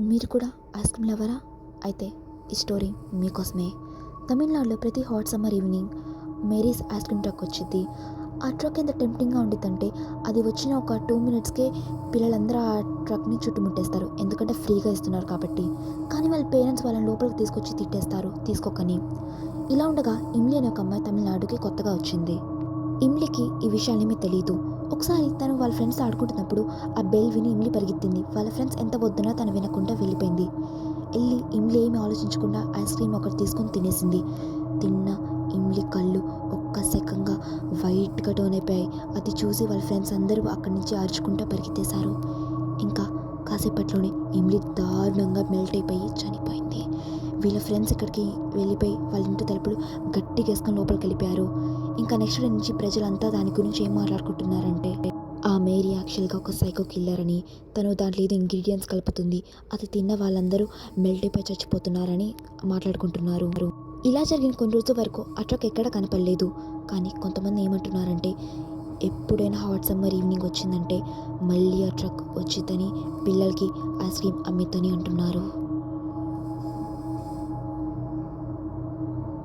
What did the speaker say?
మీరు కూడా ice cream లవరా? అయితే ఈ స్టోరీ మీకోసమే. తమిళనాడులో ప్రతి hot summer evening Mary's ice cream truck వచ్చింది. ఆ ట్రక్ ఎంత టెంప్టింగ్గా ఉండిద్దంటే అది వచ్చిన ఒక 2 మినిట్స్కే పిల్లలందరూ ఆ ట్రక్ని చుట్టుముట్టేస్తారు. ఎందుకంటే ఫ్రీగా ఇస్తున్నారు కాబట్టి. కానీ వాళ్ళ పేరెంట్స్ వాళ్ళని లోపలికి తీసుకొచ్చి తిట్టేస్తారు తీసుకోకని. ఇలా ఉండగా ఇమ్లీ అనే ఒక అమ్మాయి తమిళనాడుకి కొత్తగా వచ్చింది. ఇమ్లీకి ఈ విషయాలేమీ తెలీదు. ఒకసారి తను వాళ్ళ ఫ్రెండ్స్ ఆడుకుంటున్నప్పుడు ఆ బెల్ విని ఇమ్లీ పరిగెత్తింది. వాళ్ళ ఫ్రెండ్స్ ఎంత వద్దునా తను వినకుండా వెళ్ళిపోయింది. ఇమ్లీ ఏమీ ఆలోచించకుండా ఐస్ క్రీమ్ ఒకటి తీసుకొని తినేసింది. తిన్న ఇమ్లీ కళ్ళు ఒక్క సెకండ్గా వైట్గా టర్న్ అయిపోయాయి. అది చూసి వాళ్ళ ఫ్రెండ్స్ అందరూ అక్కడి నుంచి అరుచుకుంటూ పరిగెత్తేశారు. ఇంకా కాసేపట్లోనే ఇమ్లీ దారుణంగా మెల్ట్ అయిపోయి చనిపోయింది. వీళ్ళ ఫ్రెండ్స్ ఇక్కడికి వెళ్ళిపోయి వాళ్ళ ఇంటి తలుపులు గట్టిగా వేసుకొని లోపలికి వెళ్ళిపోయారు. ఇంకా నెక్స్ట్ డే నుంచి ప్రజలంతా దాని గురించి ఏం మాట్లాడుకుంటున్నారంటే ఆ మేరీ యాక్చువల్గా ఒక సైకో కిల్లర్ అని, తను దాంట్లో ఏదో ఇంగ్రీడియంట్స్ కలుపుతుంది, అది తిన్న వాళ్ళందరూ మెల్ట్ అయిపోయి చచ్చిపోతున్నారని మాట్లాడుకుంటున్నారు. ఇలా జరిగిన కొన్ని రోజుల వరకు ఆ ట్రక్ ఎక్కడ కనపడలేదు. కానీ కొంతమంది ఏమంటున్నారంటే ఎప్పుడైనా హాట్ సమ్మర్ ఈవినింగ్ వచ్చిందంటే మళ్ళీ ఆ ట్రక్ వచ్చిద్దని, పిల్లలకి ఐస్ క్రీమ్ అమ్మిద్దని అంటున్నారు.